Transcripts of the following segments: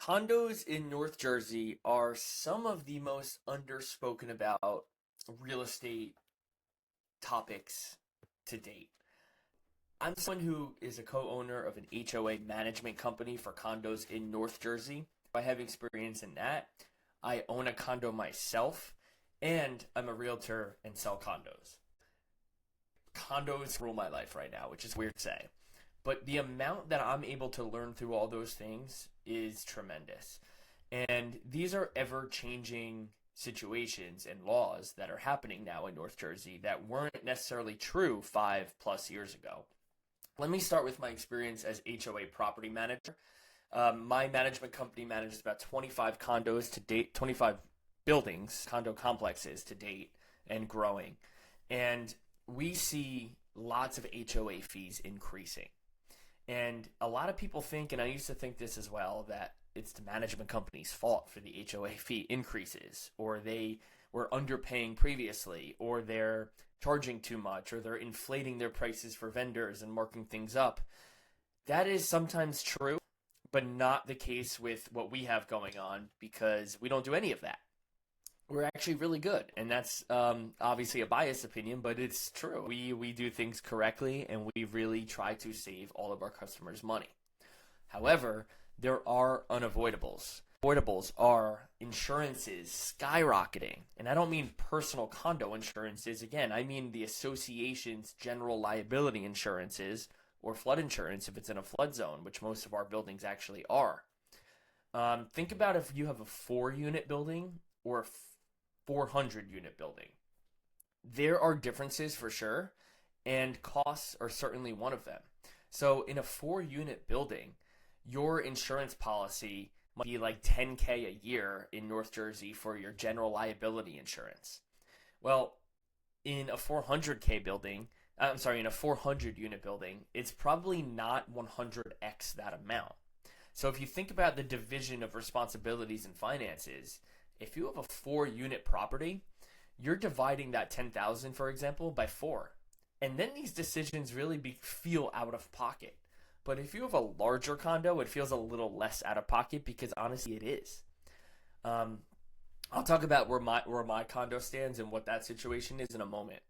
Condos in North Jersey are some of the most underspoken about real estate topics to date. I'm someone who is a co-owner of an HOA management company for condos in North Jersey. I have experience in that. I own a condo myself, and I'm a realtor and sell condos. Condos rule my life right now, which is weird to say. But the amount that I'm able to learn through all those things is tremendous. And these are ever changing situations and laws that are happening now in North Jersey that weren't necessarily true 5+ years ago. Let me start with my experience as HOA property manager. My management company manages about 25 condos to date, 25 buildings, condo complexes to date, and growing. And we see lots of HOA fees increasing. And a lot of people think, and I used to think this as well, that it's the management company's fault for the HOA fee increases, or they were underpaying previously, or they're charging too much, or they're inflating their prices for vendors and marking things up. That is sometimes true, but not the case with what we have going on because we don't do any of that. We're actually really good, and that's obviously a biased opinion, but it's true. We do things correctly, and we really try to save all of our customers money. However, there are unavoidables. Avoidables are insurances skyrocketing, and I don't mean personal condo insurances. Again, I mean the association's general liability insurances or flood insurance if it's in a flood zone, which most of our buildings actually are. Think about if you have a 4-unit building or a 400-unit building. There are differences for sure, and costs are certainly one of them. So in a 4-unit building, your insurance policy might be like 10K a year in North Jersey for your general liability insurance. Well, in a 400K building, in a 400-unit building, it's probably not 100x that amount. So if you think about the division of responsibilities and finances, if you have a 4-unit property, you're dividing that 10,000, for example, by 4. And then these decisions really feel out of pocket. But if you have a larger condo, it feels a little less out of pocket because honestly it is. I'll talk about where my condo stands and what that situation is in a moment.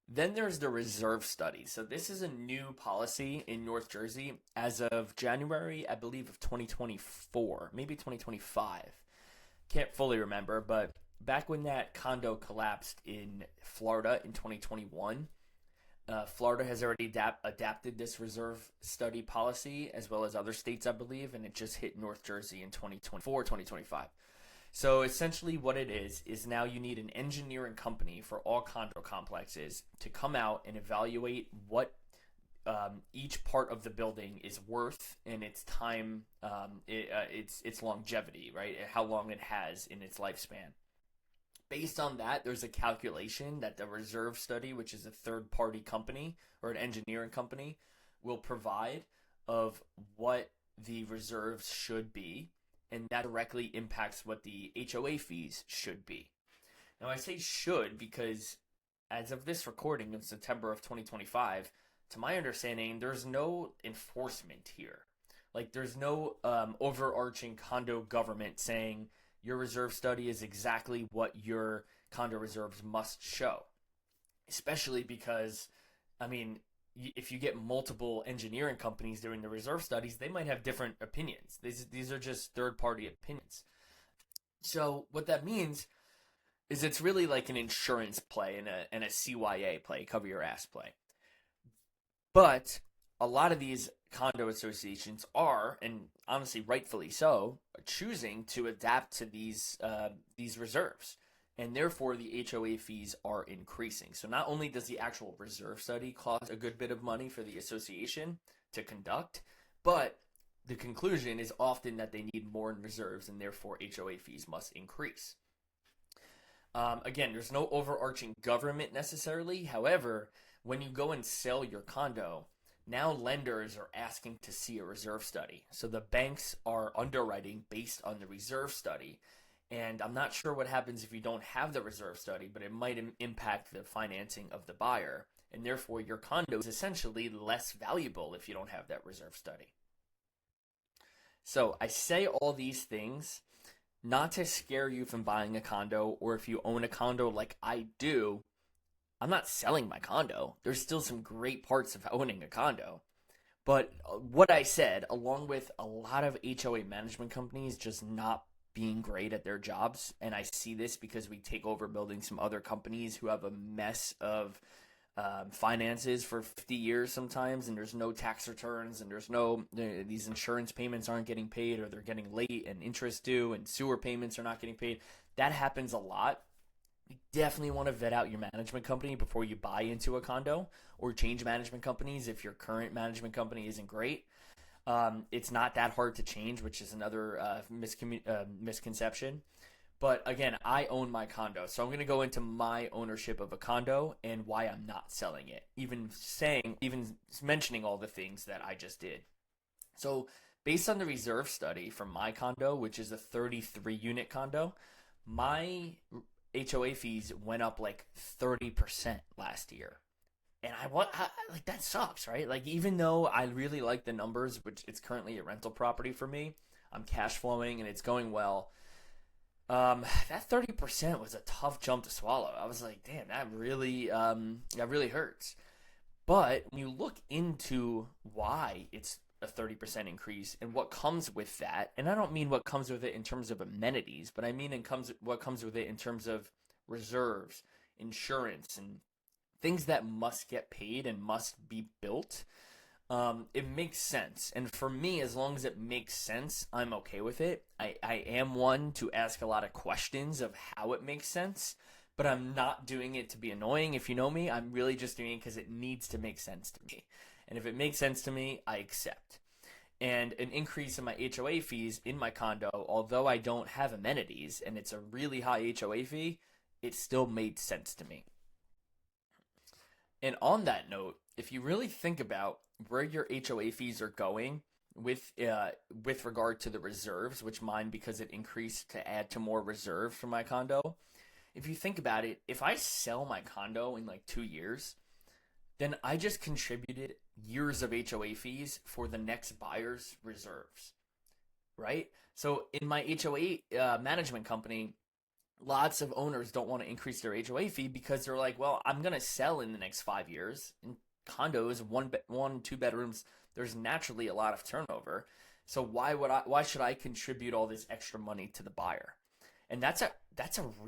Then there's the reserve study. So this is a new policy in North Jersey as of January, I believe, of 2024, maybe 2025. Can't fully remember, but back when that condo collapsed in Florida in 2021, Florida has already adapted this reserve study policy as well as other states, I believe, and it just hit North Jersey in 2024, 2025. So essentially what it is now you need an engineering company for all condo complexes to come out and evaluate what each part of the building is worth in its time, its longevity, right? How long it has in its lifespan. Based on that, there's a calculation that the reserve study, which is a third-party company or an engineering company, will provide of what the reserves should be, and that directly impacts what the HOA fees should be. Now, I say should because as of this recording in September of 2025, to my understanding, there's no enforcement here. Like, there's no overarching condo government saying your reserve study is exactly what your condo reserves must show. Especially because, I mean, if you get multiple engineering companies doing the reserve studies, they might have different opinions. These are just third-party opinions. So what that means is it's really like an insurance play and a CYA play, cover your ass play. But a lot of these condo associations are, and honestly rightfully so, choosing to adapt to these reserves. And therefore, the HOA fees are increasing. So not only does the actual reserve study cost a good bit of money for the association to conduct, but the conclusion is often that they need more in reserves, and therefore HOA fees must increase. Again, there's no overarching government necessarily. However, when you go and sell your condo, now lenders are asking to see a reserve study. So the banks are underwriting based on the reserve study. And I'm not sure what happens if you don't have the reserve study, but it might impact the financing of the buyer. And therefore, your condo is essentially less valuable if you don't have that reserve study. So I say all these things not to scare you from buying a condo, or if you own a condo like I do, I'm not selling my condo. There's still some great parts of owning a condo. But what I said, along with a lot of HOA management companies just not being great at their jobs, and I see this because we take over buildings from other companies who have a mess of finances for 50 years sometimes, and there's no tax returns, and there's no, these insurance payments aren't getting paid, or they're getting late, and interest due, and sewer payments are not getting paid. That happens a lot. You definitely want to vet out your management company before you buy into a condo, or change management companies if your current management company isn't great. It's not that hard to change, which is another misconception. But again, I own my condo, so I'm going to go into my ownership of a condo and why I'm not selling it. Even mentioning all the things that I just did. So, based on the reserve study from my condo, which is a 33 unit condo, my HOA fees went up like 30% last year. And like that sucks, right? Like, even though I really like the numbers, which it's currently a rental property for me, I'm cash flowing and it's going well. That 30% was a tough jump to swallow. I was like, damn, that really hurts. But when you look into why it's a 30% increase and what comes with that, and I don't mean what comes with it in terms of amenities, but I mean what comes with it in terms of reserves, insurance, and things that must get paid and must be built. It makes sense. And for me, as long as it makes sense, I'm okay with it. I am one to ask a lot of questions of how it makes sense, but I'm not doing it to be annoying. If you know me, I'm really just doing it because it needs to make sense to me. And if it makes sense to me, I accept. And an increase in my HOA fees in my condo, although I don't have amenities and it's a really high HOA fee, it still made sense to me. And on that note, if you really think about where your HOA fees are going with regard to the reserves, which mine, because it increased to add to more reserves for my condo. If you think about it, if I sell my condo in like 2 years, then I just contributed years of HOA fees for the next buyer's reserves, right? So in my HOA management company, lots of owners don't want to increase their HOA fee because they're like, well, I'm going to sell in the next 5 years. In condos, one, two bedrooms, there's naturally a lot of turnover. So why should I contribute all this extra money to the buyer? And that's a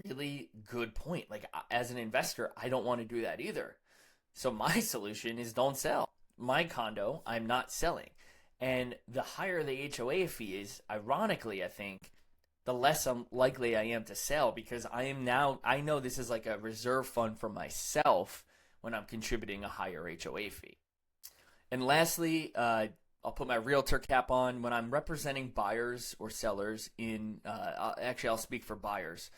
really good point. Like, as an investor, I don't want to do that either. So my solution is don't sell. My condo, I'm not selling. And the higher the HOA fee is, ironically, I think, the less likely I am to sell, because I know this is like a reserve fund for myself when I'm contributing a higher HOA fee. And lastly, I'll put my realtor cap on. When I'm representing buyers or sellers I'll speak for buyers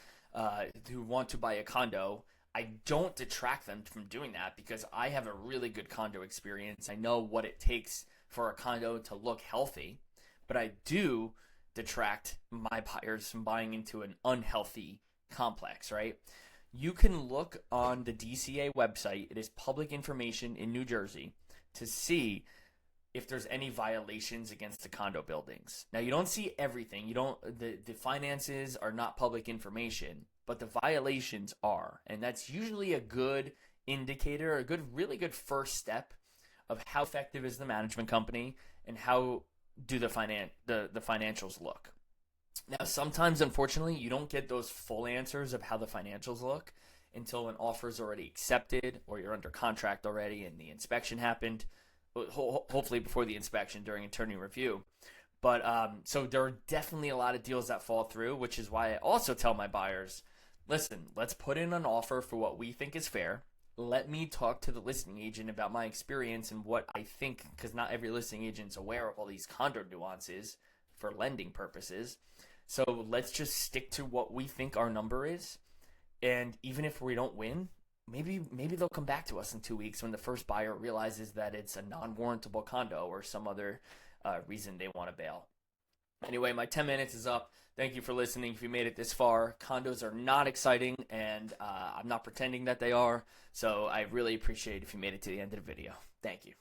who want to buy a condo. I don't detract them from doing that because I have a really good condo experience. I know what it takes for a condo to look healthy, but I do detract my buyers from buying into an unhealthy complex, right? You can look on the DCA website. It is public information in New Jersey to see if there's any violations against the condo buildings. Now, you don't see everything. The finances are not public information, but the violations are. And that's usually a good indicator, really good first step of how effective is the management company and how do the financials look. Now, sometimes, unfortunately, you don't get those full answers of how the financials look until an offer is already accepted or you're under contract already and the inspection happened, hopefully before the inspection during attorney review. But so there are definitely a lot of deals that fall through, which is why I also tell my buyers, listen, let's put in an offer for what we think is fair. Let me talk to the listing agent about my experience and what I think, because not every listing agent's aware of all these condo nuances for lending purposes. So let's just stick to what we think our number is. And even if we don't win, maybe they'll come back to us in 2 weeks when the first buyer realizes that it's a non-warrantable condo or some other reason they want to bail. Anyway, my 10 minutes is up. Thank you for listening. If you made it this far, condos are not exciting, and I'm not pretending that they are. So I really appreciate if you made it to the end of the video. Thank you.